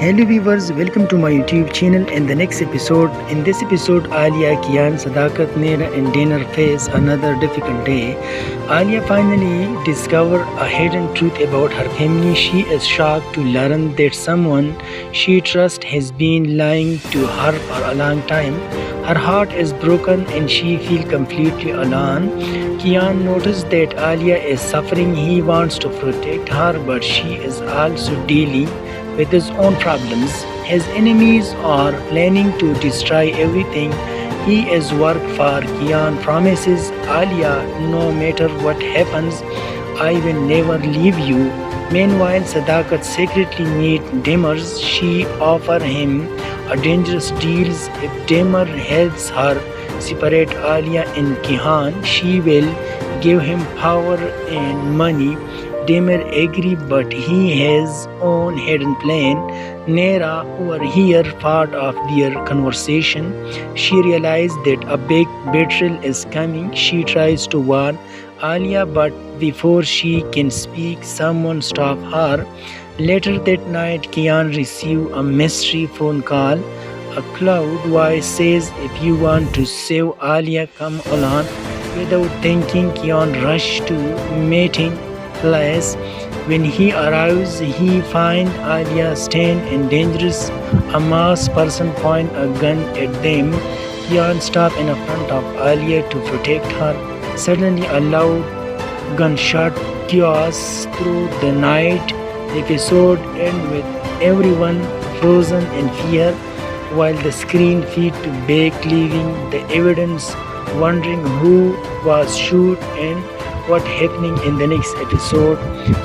Hello viewers, welcome to my YouTube channel. In this episode, Alia, Kian, Sadakat, Nera and Dinner face another difficult day. Alia finally discovers a hidden truth about her family. She is shocked to learn that someone she trusts has been lying to her for a long time. Her heart is broken and she feels completely alone. Kian noticed that Alia is suffering. He wants to protect her, but she is also dealing with his own problems. His enemies are planning to destroy everything he has worked for. Kian promises Alia, no matter what happens, I will never leave you. Meanwhile, Sadakat secretly meets Demers. She offers him a dangerous deal. If Demer helps her separate Alia and Kian, she will give him power and money. Demer agrees, but he has own hidden plan. Nera overhears part of their conversation. She realizes that a big betrayal is coming. She tries to warn Alia, but before she can speak, someone stops her. Later that night, Kian receives a mystery phone call. A cloud voice says, "If you want to save Alia, come along." Without thinking, Kian rushes to meeting place. When he arrives, he finds Alia stained and dangerous. A masked person points a gun at them. Kian stops in front of Alia to protect her. Suddenly, a loud gunshot chaos through the night. The episode ends with everyone frozen in fear, while the screen fades to black, leaving the audience wondering who was shot and what happening in the next episode.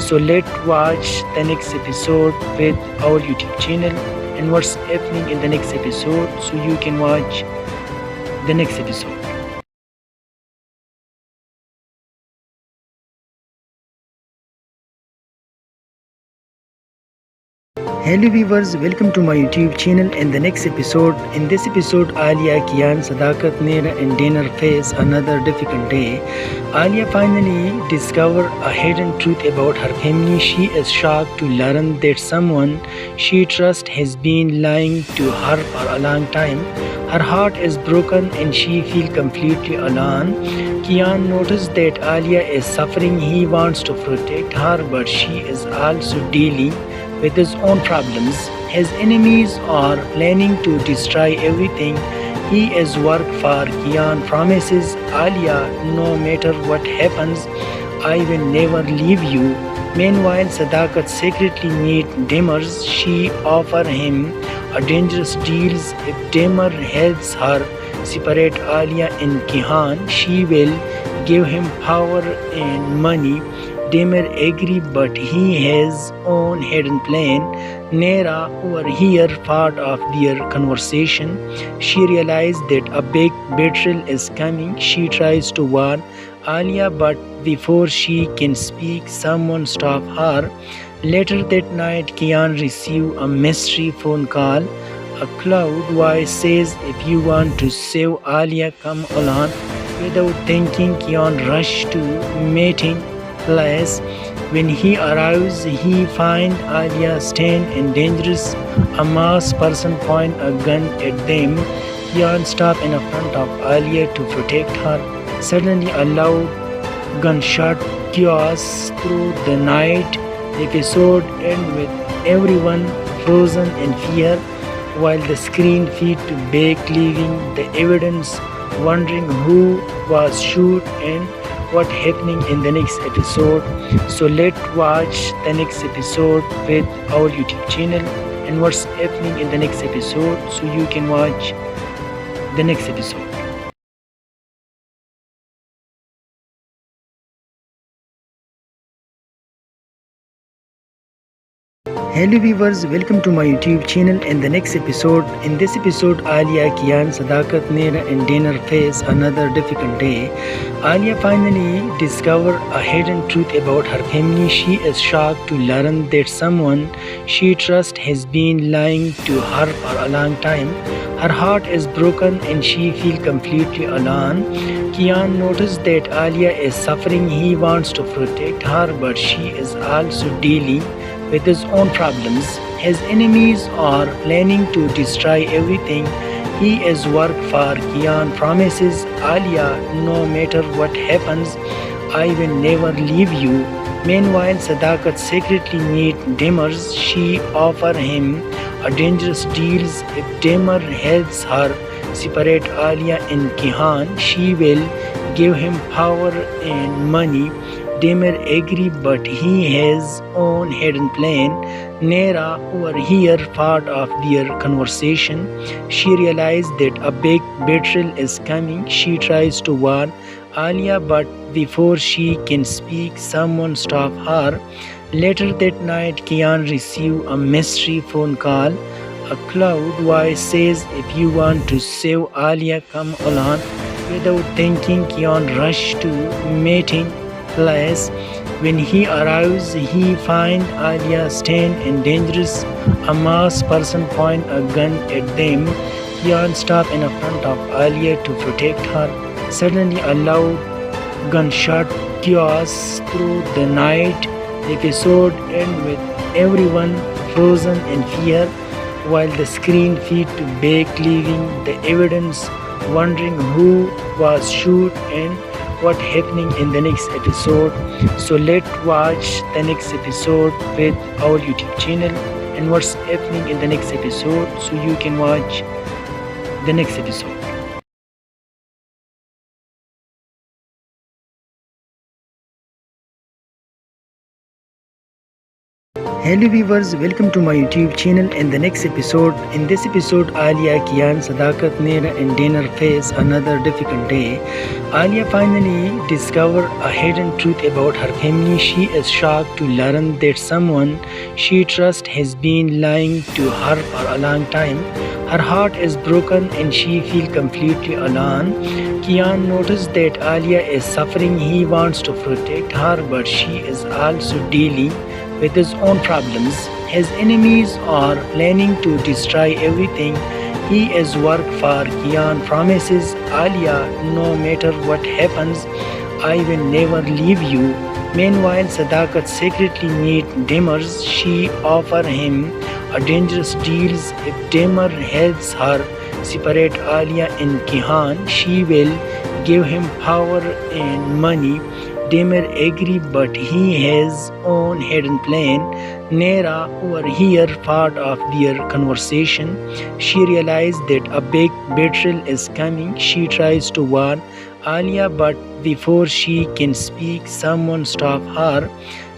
So let's watch the next episode with our YouTube channel and what's happening in the next episode, so you can watch the next episode. Hello viewers, welcome to my YouTube channel. In this episode, Alia, Kian, Sadakat, Nera and Dinner face another difficult day. Alia finally discovers a hidden truth about her family. She is shocked to learn that someone she trusts has been lying to her for a long time. Her heart is broken and she feels completely alone. Kian noticed that Alia is suffering. He wants to protect her, but she is also dealing with his own problems. His enemies are planning to destroy everything he has worked for. Kian promises Alia, no matter what happens, I will never leave you. Meanwhile, Sadakat secretly meets Demers. She offers him a dangerous deal. If Demer helps her separate Alia and Kian, she will give him power and money. Demer agrees, but he has own hidden plan. Nera overhears part of their conversation. She realizes that a big betrayal is coming. She tries to warn Alia, but before she can speak, someone stops her. Later that night, Kian receives a mystery phone call. A cloud voice says, "If you want to save Alia, come along." Without thinking, Kian rushes to meeting place. When he arrives, he finds Alia stained and dangerous. A masked person points a gun at them. Kian stops in front of Alia to protect her. Suddenly, a loud gunshot chaos through the night. The episode ends with everyone frozen in fear, while the screen fades to black, leaving the audience wondering who was shot and what happening in the next episode. So let's watch the next episode with our YouTube channel and what's happening in the next episode, so you can watch the next episode. Hello viewers, welcome to my YouTube channel. In this episode, Alia, Kian, Sadakat, Nera and Dinner face another difficult day. Alia finally discovers a hidden truth about her family. She is shocked to learn that someone she trusts has been lying to her for a long time. Her heart is broken and she feels completely alone. Kian noticed that Alia is suffering. He wants to protect her, but she is also dealing with his own problems. His enemies are planning to destroy everything. He is work for Kian promises Alia, no matter what happens, I will never leave you. Meanwhile, Sadakat secretly meet Demers. She offer him a dangerous deal. If Demer helps her separate Alia and Kihan, she will give him power and money. Demer agree, but he has own hidden plan. Nera overhear part of their conversation. She realizes that a big betrayal is coming. She tries to warn Alia, but before she can speak, someone stop her. Later that night, Kian receives a mystery phone call. A cloud voice says, "If you want to save Alia, come along." Without thinking, Kian rushes to meeting place. When he arrives, he finds Alia stand and dangerous. A masked person point a gun at them. Kian stops in front of Alia to protect her. Suddenly, a loud gunshot chaos through the night. The episode ends with everyone frozen in fear, while the screen fades to black, leaving the audience wondering who was shot and what happening in the next episode. So let's watch the next episode with our YouTube channel and what's happening in the next episode, so you can watch the next episode. Hello viewers, welcome to my YouTube channel and the next episode. In this episode, Alia, Kian, Sadakat, Nera and Dinner face another difficult day. Alia finally discovers a hidden truth about her family. She is shocked to learn that someone she trusts has been lying to her for a long time. Her heart is broken and she feels completely alone. Kian notices that Alia is suffering. He wants to protect her, but she is also dealing with his own problems. His enemies are planning to destroy everything. He is work for Kian promises Alia, no matter what happens, I will never leave you. Meanwhile, Sadakat secretly meet Demers. She offer him a dangerous deal. If Demer helps her separate Alia and Kihan, she will give him power and money. Demer agree, but he has own hidden plan. Nera overhear part of their conversation. She realizes that a big betrayal is coming. She tries to warn Alia, but before she can speak, someone stop her.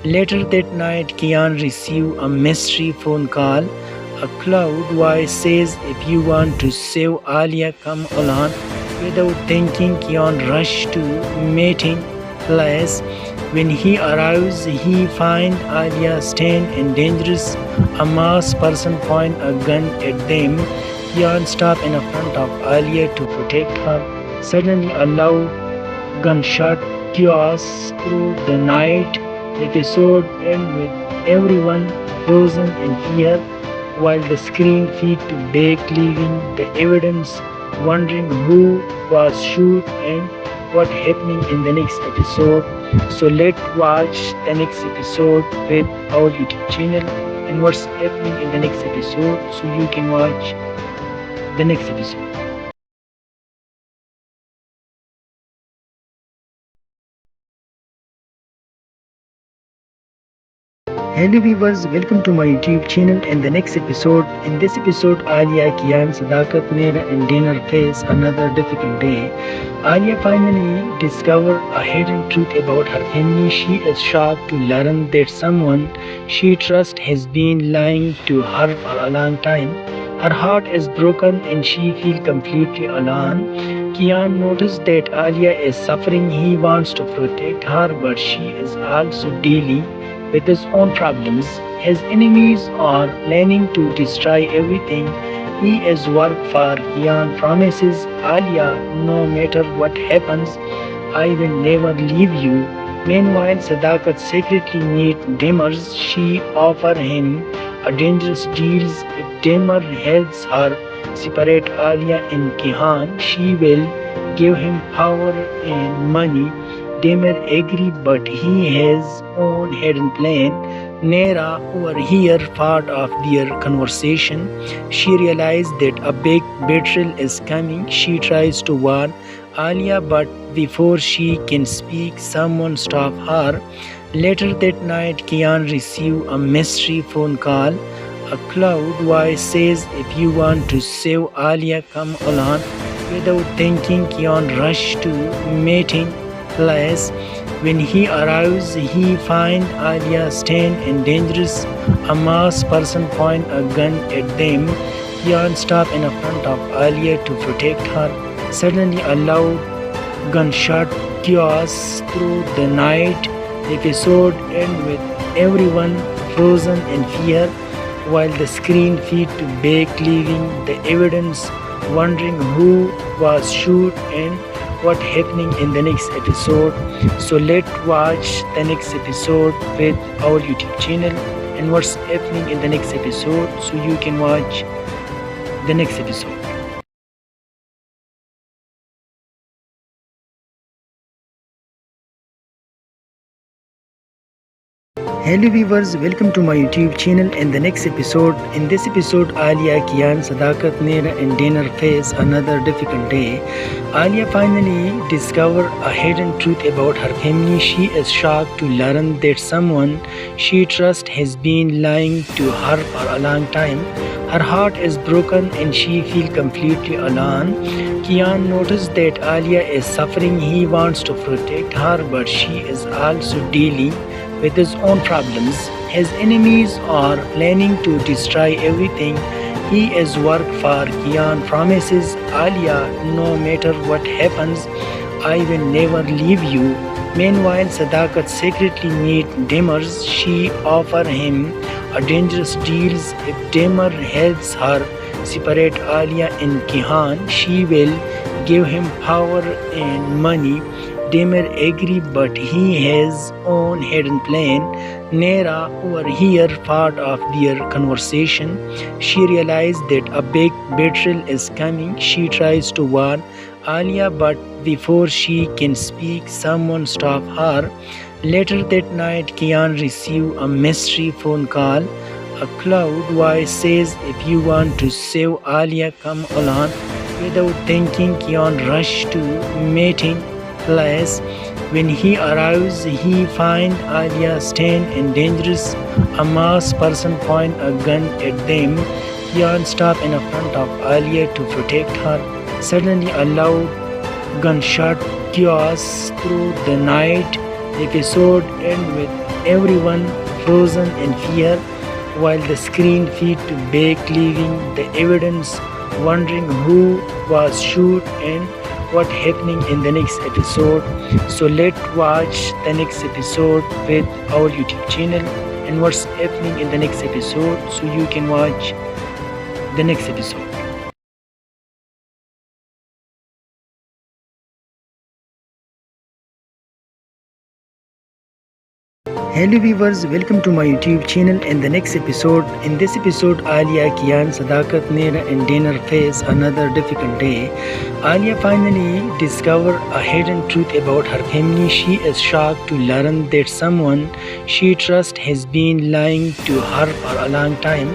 Later that night, Kian receives a mystery phone call. A cloud voice says, "If you want to save Alia, come along." Without thinking, Kian rushes to meeting place. When he arrives, he finds Alia stand and dangerous. A masked person point a gun at them. Kian stops in front of Alia to protect her. Suddenly, a loud gunshot chaos through the night. The episode ends with everyone frozen in fear, while the screen fades to black, leaving the audience wondering who was shot and what happening in the next episode. So let's watch the next episode with our YouTube channel and what's happening in the next episode, so you can watch the next episode. Hello viewers, welcome to my YouTube channel and the next episode. In this episode, Alia, Kian, Sadakat, Nera and Dinner face another difficult day. Alia finally discovers a hidden truth about her family. She is shocked to learn that someone she trusts has been lying to her for a long time. Her heart is broken and she feels completely alone. Kian notices that Alia is suffering. He wants to protect her, but she is also dealing with his own problems. His enemies are planning to destroy everything. He is work for Kian promises Alia, no matter what happens, I will never leave you. Meanwhile, Sadakat secretly meet Demers. She offer him a dangerous deal. If Demer helps her separate Alia and Kihan, she will give him power and money. Demer agree, but he has own hidden plan. Nera overheard part of their conversation. She realized that a big betrayal is coming. She tries to warn Alia, but before she can speak, someone stops her. Later that night, Kian receives a mystery phone call. A cloud voice says, "If you want to save Alia, come along." Without thinking, Kian rushed to meeting place. When he arrives, he finds Alia stained and dangerous. A masked person points a gun at them. Kian stops in front of Alia to protect her. Suddenly, a loud gunshot chaos through the night. The episode ends with everyone frozen in fear, while the screen fades to black, leaving the audience wondering who was shot and what happening in the next episode. So let's watch the next episode with our YouTube channel and what's happening in the next episode, so you can watch the next episode. Hello viewers, welcome to my YouTube channel and the next episode. In this episode, Alia, Kian, Sadakat, Nera and Dinner face another difficult day. Alia finally discovers a hidden truth about her family. She is shocked to learn that someone she trusts has been lying to her for a long time. Her heart is broken and she feels completely alone. Kian notices that Alia is suffering. He wants to protect her, but she is also dealing with his own problems. His enemies are planning to destroy everything he has worked for. Kian promises Alia, "No matter what happens, I will never leave you." Meanwhile, Sadakat secretly meets Demers. She offers him a dangerous deal. If Demer helps her separate Alia and Kian, she will give him power and money. Demer agrees, but he has own hidden plan. Nera overhears part of their conversation. She realizes that a big betrayal is coming. She tries to warn Alia, but before she can speak, someone stops her. Later that night, Kian receives a mystery phone call. A cloud voice says, "If you want to save Alia, come along." Without thinking, Kian rushes to meeting place. When he arrives, he finds Alia stained and dangerous. A masked person points a gun at them. Kian stops in front of Alia to protect her. Suddenly, a loud gunshot chaos through the night. The episode ends with everyone frozen in fear, while the screen fades to black, leaving the audience wondering who was shot and what happening in the next episode. So let's watch the next episode with our YouTube channel and what's happening in the next episode, so you can watch the next episode. Hello viewers, welcome to my YouTube channel and the next episode. In this episode, Alia, Kian, Sadakat, Nera and Dinner face another difficult day. Alia finally discovers a hidden truth about her family. She is shocked to learn that someone she trusts has been lying to her for a long time.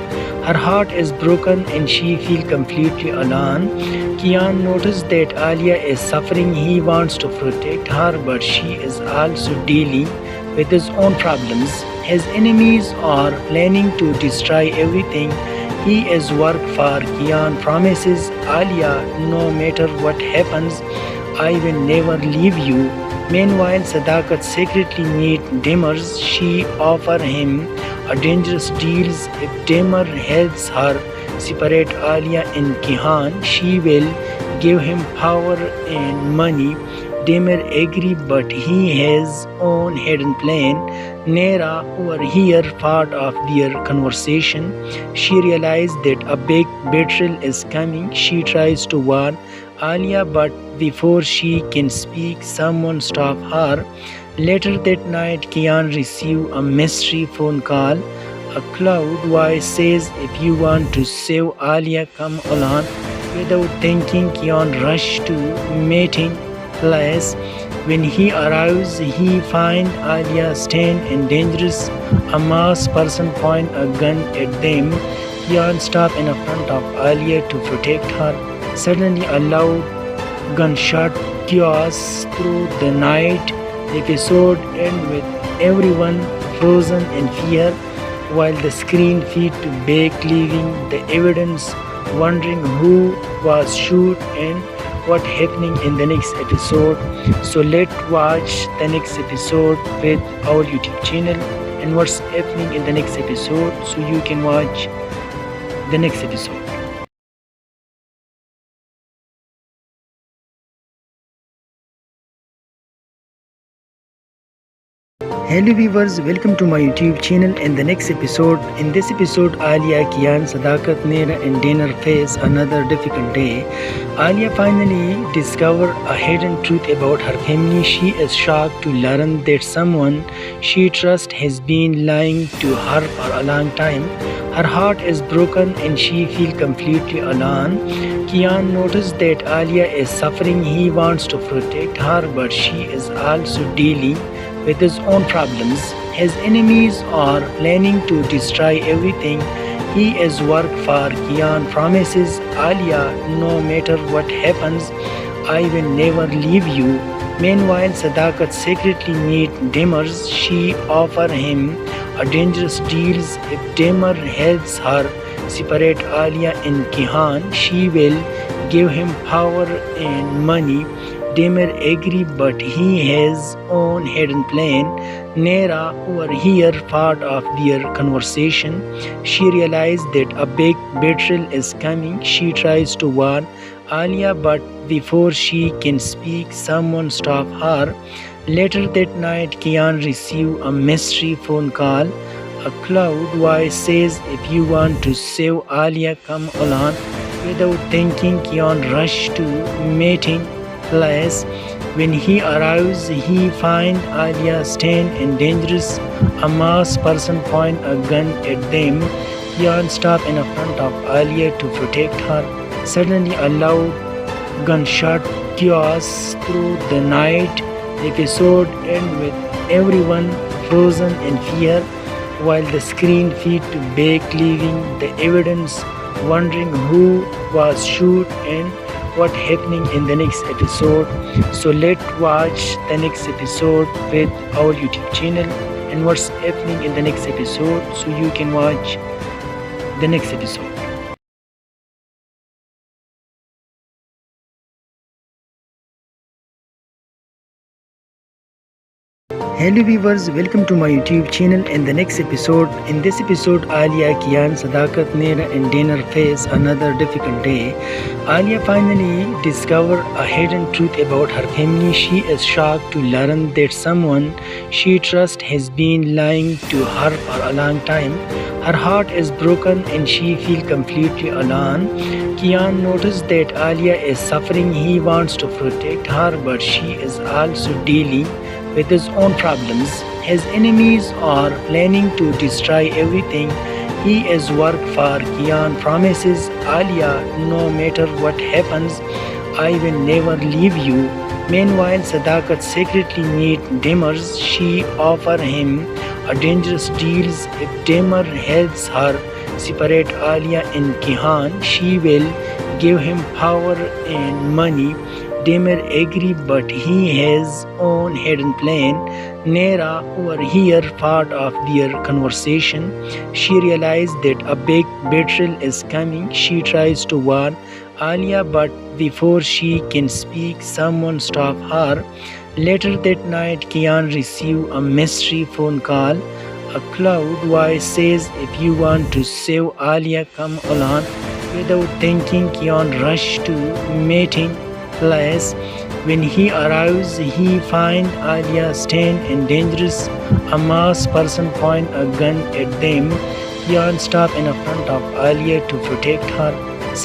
Her heart is broken and she feels completely alone. Kian notices that Alia is suffering. He wants to protect her, but she is also dealing with his own problems. His enemies are planning to destroy everything he has worked for. Kian promises Alia, "No matter what happens, I will never leave you." Meanwhile, Sadakat secretly meets Demers. She offers him a dangerous deal. If Demer helps her separate Alia and Kian, she will give him power and money. Demer agrees, but he has own hidden plan. Nera overhears part of their conversation. She realizes that a big betrayal is coming. She tries to warn Alia, but before she can speak, someone stops her. Later that night, Kian receives a mystery phone call. A cloud voice says, "If you want to save Alia, come along." Without thinking, Kian rushes to meeting place. When he arrives, he finds Alia stained and dangerous. A masked person points a gun at them. Kian stops in front of Alia to protect her. Suddenly, a loud gunshot chaos through the night. The episode ends with everyone frozen in fear, while the screen fades to black, leaving the audience wondering who was shot and what happening in the next episode. So let's watch the next episode with our YouTube channel and what's happening in the next episode, so you can watch the next episode. Hello viewers, welcome to my YouTube channel and the next episode. In this episode, Alia, Kian, Sadakat, Nera and Dinner face another difficult day. Alia finally discovers a hidden truth about her family. She is shocked to learn that someone she trusts has been lying to her for a long time. Her heart is broken and she feels completely alone. Kian notices that Alia is suffering. He wants to protect her, but she is also dealing with his own problems. His enemies are planning to destroy everything he has worked for. Kian promises Alia, no matter what happens, I will never leave you. Meanwhile, Sadakat secretly meets Demers. She offers him a dangerous deal. If Demer helps her separate Alia and Kian, she will give him power and money. Demer agrees, but he has own hidden plan. Nera overhears part of their conversation. She realizes that a big betrayal is coming. She tries to warn Alia, but before she can speak, someone stops her. Later that night, Kian receives a mystery phone call. A cloud voice says, "If you want to save Alia, come along." Without thinking, Kian rushes to meeting place. When he arrives, he finds Alia stained and dangerous. A masked person points a gun at them. Kian stops in front of Alia to protect her. Suddenly, a loud gunshot chaos through the night. The episode ends with everyone frozen in fear, while the screen fades to black, leaving the audience wondering who was shot and what happening in the next episode. So let's watch the next episode with our YouTube channel and what's happening in the next episode, so you can watch the next episode. Hello viewers, welcome to my YouTube channel and the next episode. In this episode, Alia, Kian, Sadakat, Nera and Dinner face another difficult day. Alia finally discovers a hidden truth about her family. She is shocked to learn that someone she trusts has been lying to her for a long time. Her heart is broken and she feels completely alone. Kian notices that Alia is suffering. He wants to protect her, but she is also dealing with his own problems. His enemies are planning to destroy everything he has worked for. Kian promises Alia, no matter what happens, I will never leave you. Meanwhile, Sadakat secretly meets Demers. She offers him a dangerous deal. If Demer helps her separate Alia and Kian, she will give him power and money. Demer agrees, but he has own hidden plan. Nera overhears part of their conversation. She realizes that a big betrayal is coming. She tries to warn Alia, but before she can speak, someone stops her. Later that night, Kian receives a mystery phone call. A cloud voice says, "If you want to save Alia, come along." Without thinking, Kian rushes to meeting place. When he arrives, he finds Alia stained and dangerous. A masked person points a gun at them. Kian stops in front of Alia to protect her.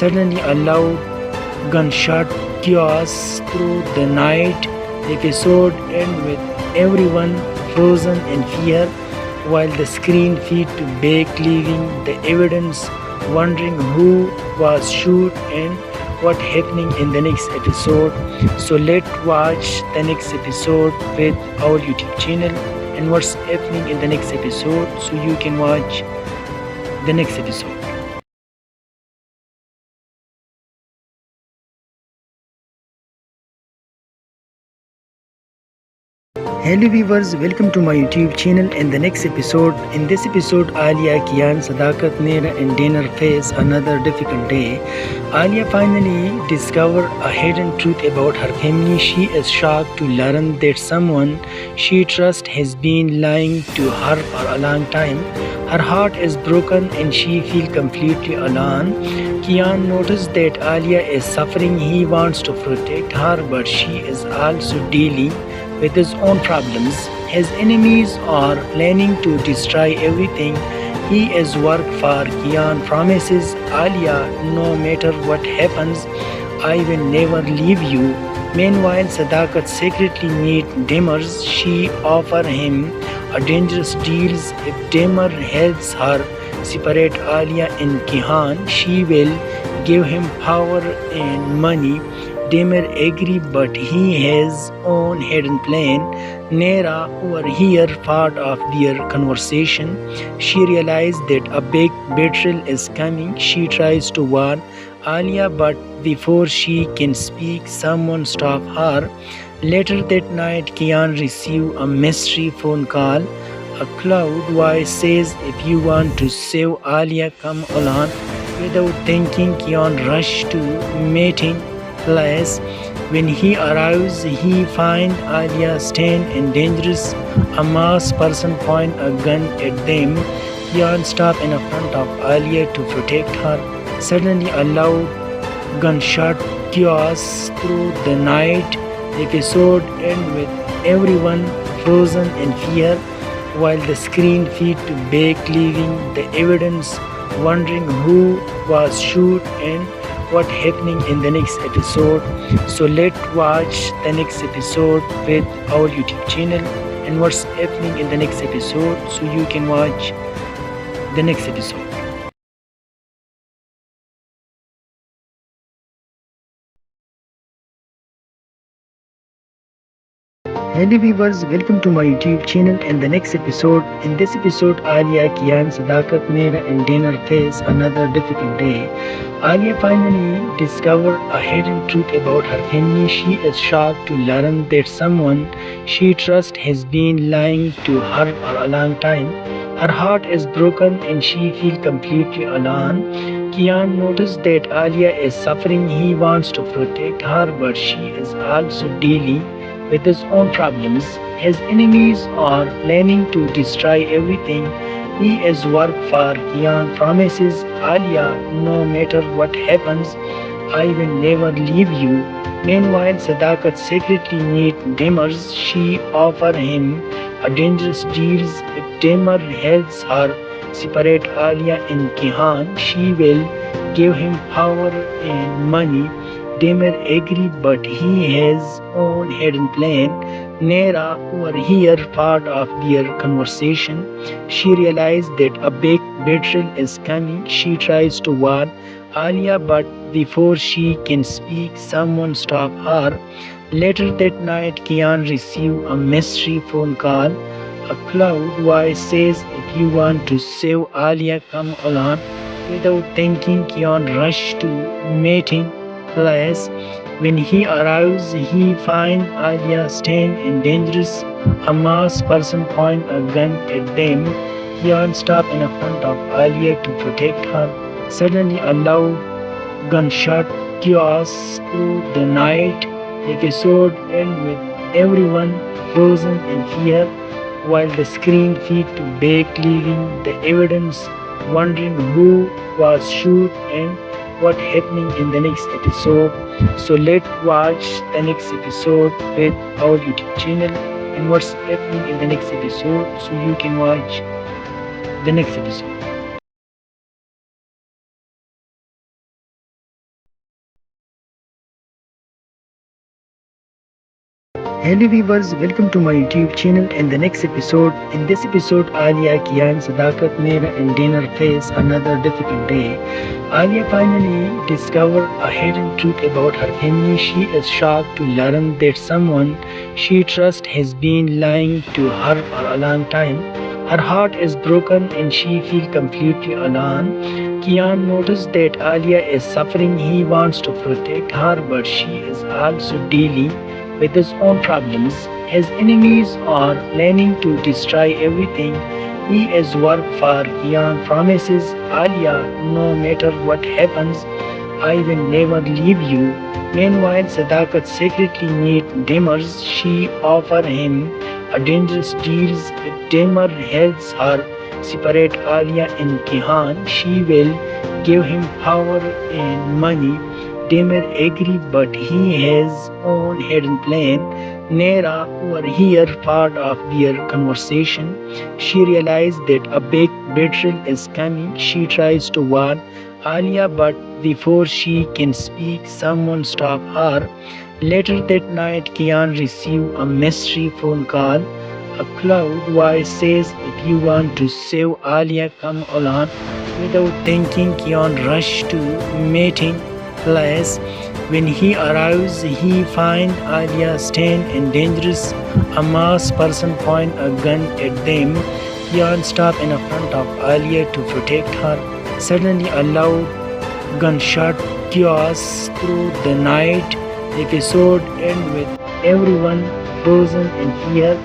Suddenly, a loud gunshot chaos through the night. The episode ends with everyone frozen in fear, while the screen fades to black, leaving the audience wondering who was shot and what happening in the next episode. So let's watch the next episode with our YouTube channel and what's happening in the next episode, so you can watch the next episode. Hello viewers, welcome to my YouTube channel and the next episode. In this episode, Alia, Kian, Sadakat, Nera and Dinner face another difficult day. Alia finally discovers a hidden truth about her family. She is shocked to learn that someone she trusts has been lying to her for a long time. Her heart is broken and she feels completely alone. Kian notices that Alia is suffering. He wants to protect her, but she is also dealing with his own problems. His enemies are planning to destroy everything he has worked for. Kian promises Alia, no matter what happens, I will never leave you. Meanwhile, Sadakat secretly meets Demers. She offers him a dangerous deal. If Demer helps her separate Alia and Kihan, she will give him power and money. Demer agrees, but he has own hidden plan. Nera overhears part of their conversation. She realizes that a big betrayal is coming. She tries to warn Alia, but before she can speak, someone stops her. Later that night, Kian receives a mystery phone call. A cloud voice says, "If you want to save Alia, come along." Without thinking, Kian rushes to meeting place. When he arrives, he finds Alia standing and dangerous. A masked person points a gun at them. Kian stops in front of Alia to protect her. Suddenly, a loud gunshot chaos through the night. The episode ends with everyone frozen in fear, while the screen fades to black, leaving the audience wondering who was shot and what happening in the next episode. So let's watch the next episode with our YouTube channel and what's happening in the next episode, so you can watch the next episode. Hello viewers, welcome to my YouTube channel and the next episode. In this episode, Alia, Kian, Sadakat, Nera and Dinner face another difficult day. Alia finally discovers a hidden truth about her family. She is shocked to learn that someone she trusts has been lying to her for a long time. Her heart is broken and she feels completely alone. Kian notices that Alia is suffering. He wants to protect her, but she is also dealing with his own problems. His enemies are planning to destroy everything he has worked for. Kian promises Alia, no matter what happens, I will never leave you. Meanwhile, Sadakat secretly meets Demers. She offers him a dangerous deal. If Demer helps her separate Alia and Kihan, she will give him power and money. Demer agrees, but he has own hidden plan. Nera overhears part of their conversation. She realizes that a big betrayal is coming. She tries to warn Alia, but before she can speak, someone stops her. Later that night, Kian receives a mystery phone call. A cloud voice says, "If you want to save Alia, come along." Without thinking, Kian rushes to meeting place. When he arrives, he finds Alia standing and dangerous. A masked person points a gun at them. Kian stops in front of Alia to protect her. Suddenly, a loud gunshot chaos through the night. The episode ends with everyone frozen in fear, while the screen fades to black, leaving the audience wondering who was shot and what happening in the next episode. So let's watch the next episode with our YouTube channel and what's happening in the next episode, so you can watch the next episode. Hello viewers, welcome to my YouTube channel and the next episode. In this episode, Alia, Kian, Sadakat, Mera and Dinner face another difficult day. Alia finally discovers a hidden truth about her family. She is shocked to learn that someone she trusts has been lying to her for a long time. Her heart is broken and she feels completely alone. Kian notices that Alia is suffering. He wants to protect her, but she is also dealing with his own problems. His enemies are planning to destroy everything he has worked for. Kian promises Alia, no matter what happens, I will never leave you. Meanwhile, Sadakat secretly meets Demers. She offers him a dangerous deal. If Demer helps her separate Alia and Kihan, she will give him power and money. Demer agrees, but he has own hidden plan. Nera overhears part of their conversation. She realizes that a big betrayal is coming. She tries to warn Alia, but before she can speak, someone stops her. Later that night, Kian receives a mystery phone call. A cloud voice says, if you want to save Alia, come along. Without thinking, Kian rushes to meeting place. When he arrives, he finds Alia stand and dangerous. A masked person points a gun at them. Kian stops in front of Alia to protect her. Suddenly, a loud gunshot chaos through the night. The episode ends with everyone frozen in fear,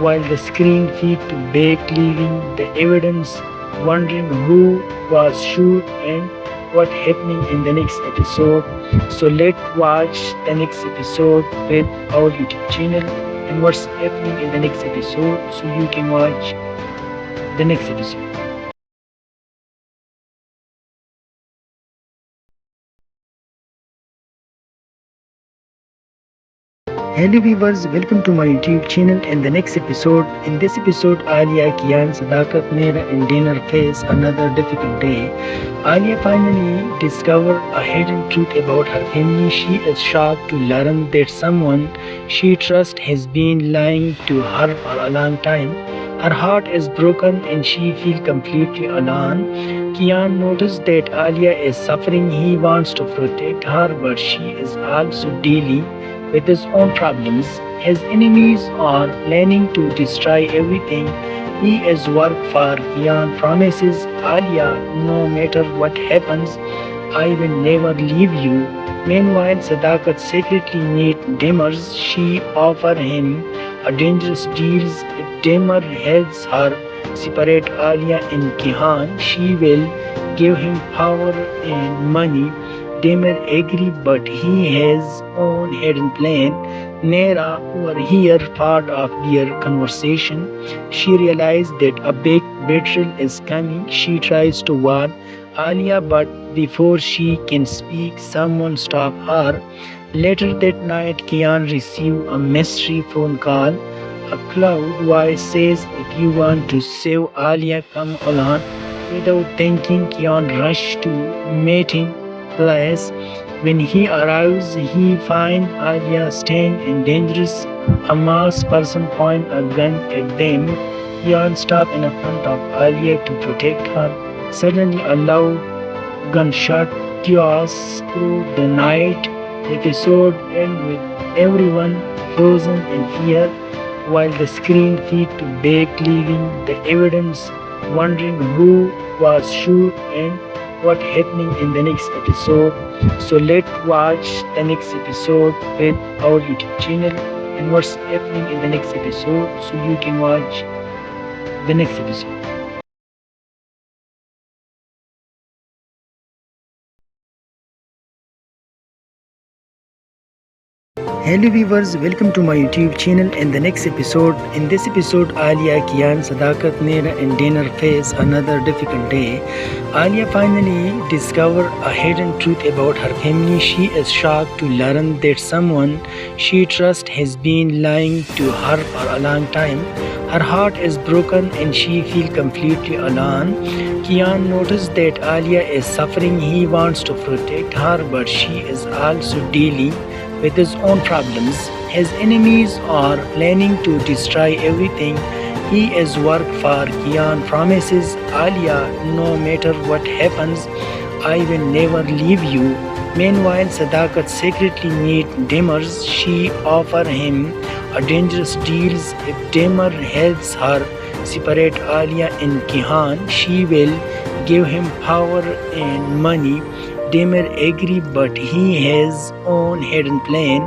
while the screen fades to black, leaving the audience wondering who was shot and what happening in the next episode. So let's watch the next episode with our YouTube channel and what's happening in the next episode so you can watch the next episode. Hello viewers, welcome to my YouTube channel and the next episode. In this episode, Alia, Kian, Sadakat, Mera and Dinner face another difficult day. Alia finally discovers a hidden truth about her family. She is shocked to learn that someone she trusts has been lying to her for a long time. Her heart is broken and she feels completely alone. Kian notices that Alia is suffering. He wants to protect her, but she is also dealing with his own problems. His enemies are planning to destroy everything he has worked for. Kian promises Alia, no matter what happens, I will never leave you. Meanwhile, Sadakat secretly meets Demers. She offers him a dangerous deal. If Demer helps her separate Alia and Kihan, she will give him power and money. Demer agrees, but he has own hidden plan. Nera overhears part of their conversation. She realizes that a big betrayal is coming. She tries to warn Alia, but before she can speak, someone stops her. Later that night, Kian receives a mystery phone call. A cloud voice says, if you want to save Alia, come along. Without thinking, Kian rushes to meeting place. When he arrives, he finds Alia stand and dangerous. A masked person points a gun at them. Kian stops in front of Alia to protect her. Suddenly, a loud gunshot chaos through the night. The episode ends with everyone frozen in fear, while the screen fades to black, leaving the audience wondering who was shot and what happening in the next episode. So let's watch the next episode with our YouTube channel and what's happening in the next episode so you can watch the next episode. Hello viewers, welcome to my YouTube channel and the next episode. In this episode, Alia, Kian, Sadakat, Mera and Dinner face another difficult day. Alia finally discovers a hidden truth about her family. She is shocked to learn that someone she trusts has been lying to her for a long time. Her heart is broken and she feels completely alone. Kian notices that Alia is suffering. He wants to protect her, but she is also dealing with his own problems. His enemies are planning to destroy everything. He has worked for Kian, promises Alia, no matter what happens, I will never leave you. Meanwhile, Sadakat secretly meets Demers. She offers him a dangerous deal. If Demer helps her separate Alia and Kihan, she will give him power and money. Demer agrees, but he has own hidden plan.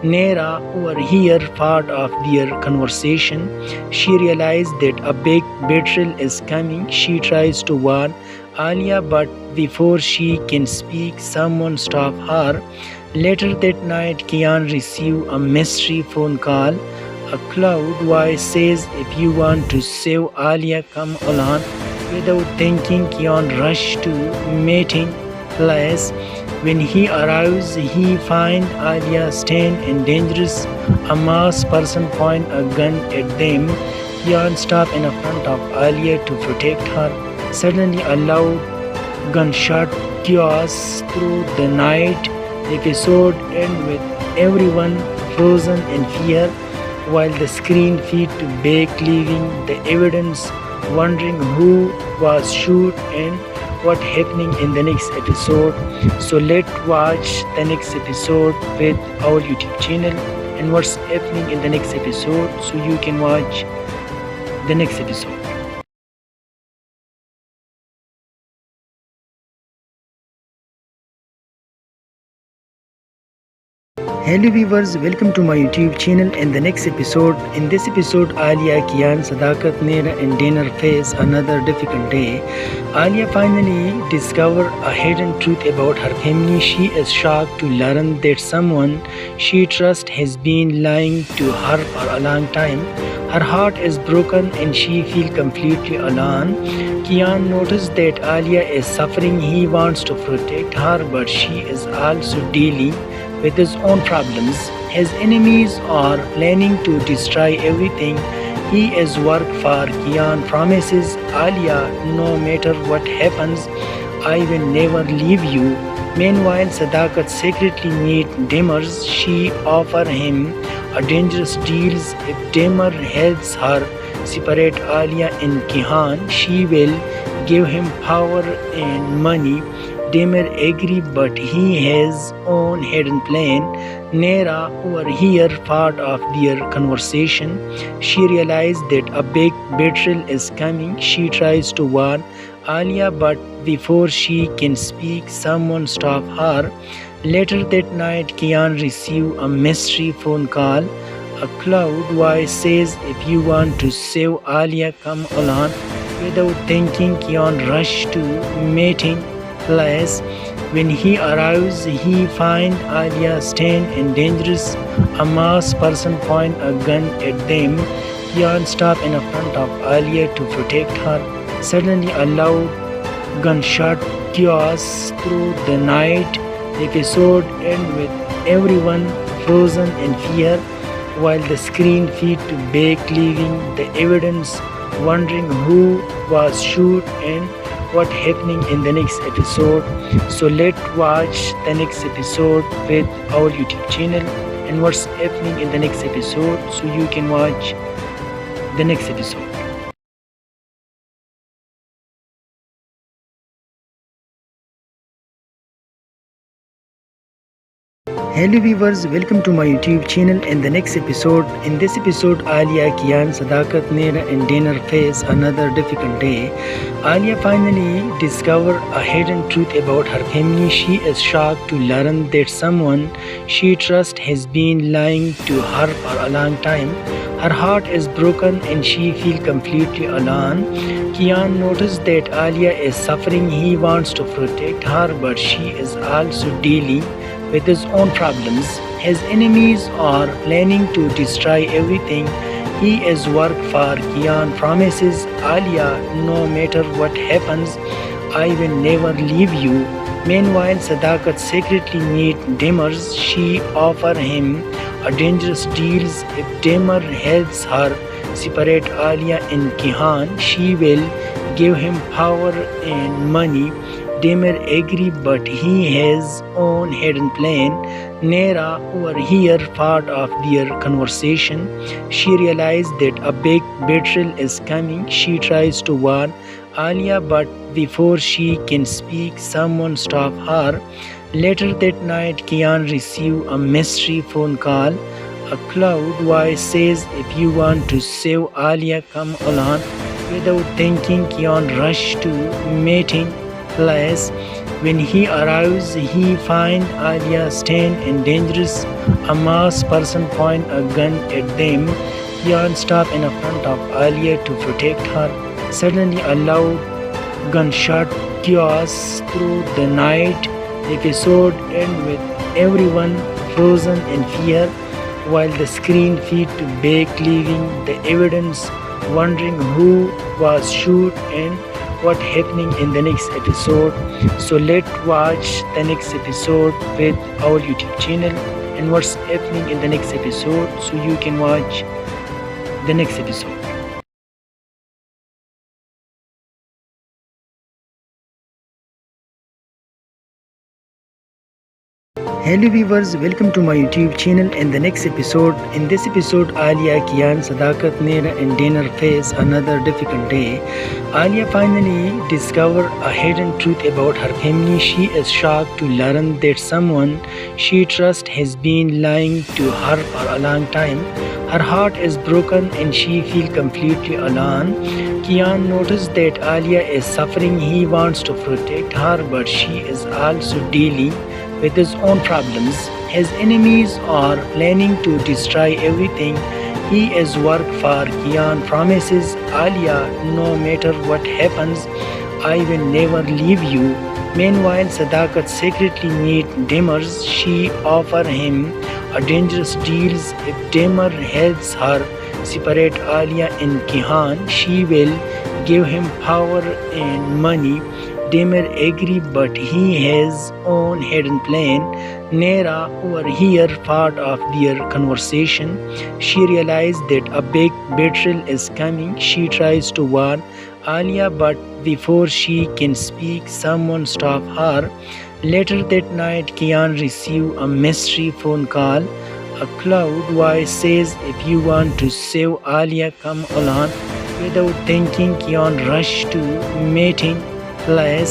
Nera overhears part of their conversation. She realizes that a big betrayal is coming. She tries to warn Alia, but before she can speak, someone stops her. Later that night, Kian receives a mystery phone call. A cloud voice says, "If you want to save Alia, come along." Without thinking, Kian rushes to meeting place. When he arrives, he finds Alia stand and dangerous. A masked person points a gun at them. Kian stops in front of Alia to protect her. Suddenly, a loud gunshot chaos through the night. The episode ends with everyone frozen in fear, while the screen fades to black, leaving the audience wondering who was shot and what happening in the next episode. So let's watch the next episode with our YouTube channel and what's happening in the next episode, so you can watch the next episode. Hello viewers, welcome to my YouTube channel and the next episode. In this episode, Alia, Kian, Sadakat, Nera and Dinner face another difficult day. Alia finally discovers a hidden truth about her family. She is shocked to learn that someone she trusts has been lying to her for a long time. Her heart is broken and she feels completely alone. Kian notices that Alia is suffering. He wants to protect her, but she is also dealing with his own problems. His enemies are planning to destroy everything. He has worked for Kian, promises Alia, no matter what happens, I will never leave you. Meanwhile, Sadakat secretly meets Demers. She offers him a dangerous deal. If Demer helps her separate Alia and Kihan, she will give him power and money. Demer agrees, but he has own hidden plan. Nera overhears part of their conversation. She realizes that a big betrayal is coming. She tries to warn Alia, but before she can speak, someone stops her. Later that night, Kian receives a mystery phone call. A cloud voice says, "If you want to save Alia, come along." Without thinking, Kian rushes to meeting place. When he arrives, he finds Alia stand and dangerous. A masked person points a gun at them. Kian stops in front of Alia to protect her. Suddenly, a loud gunshot chaos through the night. The episode ends with everyone frozen in fear, while the screen fades to black, leaving the audience wondering who was shot and what happening in the next episode. So let's watch the next episode with our YouTube channel and what's happening in the next episode, so you can watch the next episode. Hello viewers, welcome to my YouTube channel and the next episode. In this episode, Alia, Kian, Sadakat, Nera and Dinner face another difficult day. Alia finally discovers a hidden truth about her family. She is shocked to learn that someone she trusts has been lying to her for a long time. Her heart is broken and she feels completely alone. Kian notices that Alia is suffering. He wants to protect her, but she is also dealing with his own problems. His enemies are planning to destroy everything. He has worked for Kian, promises Alia, no matter what happens, I will never leave you. Meanwhile, Sadakat secretly meets Demers. She offers him a dangerous deal. If Demer helps her separate Alia and Kihan, she will give him power and money. Demir agrees, but he has his own hidden plan. Nera overhears part of their conversation. She realizes that a big betrayal is coming. She tries to warn Alia, but before she can speak, someone stops her. Later that night, Kian receives a mystery phone call. A cloud voice says, "If you want to save Alia, come along." Without thinking, Kian rushes to meeting place. When he arrives, he finds Alia stained and dangerous. A masked person points a gun at them. Kian stops in front of Alia to protect her. Suddenly, a loud gunshot chaos through the night. The episode ends with everyone frozen in fear, while the screen fades to black, leaving the audience wondering who was shot and what happening in the next episode. So let's watch the next episode with our YouTube channel and what's happening in the next episode, so you can watch the next episode. Hello viewers, welcome to my YouTube channel and the next episode. In this episode, Alia, Kian, Sadakat, Nera and Dinner face another difficult day. Alia finally discovers a hidden truth about her family. She is shocked to learn that someone she trusts has been lying to her for a long time. Her heart is broken and she feels completely alone. Kian notices that Alia is suffering. He wants to protect her, but she is also dealing with his own problems. His enemies are planning to destroy everything he has worked for. Kian promises Alia, "No matter what happens, I will never leave you." Meanwhile, Sadakat secretly meets Demers. She offers him a dangerous deal. If Demer helps her separate Alia and Kian, she will give him power and money. Demir agrees, but he has his own hidden plan. Nera overhears part of their conversation. She realizes that a big betrayal is coming. She tries to warn Alia, but before she can speak, someone stops her. Later that night, Kian receives a mystery phone call. A cloud voice says, "If you want to save Alia, come along." Without thinking, Kian rushes to meeting place.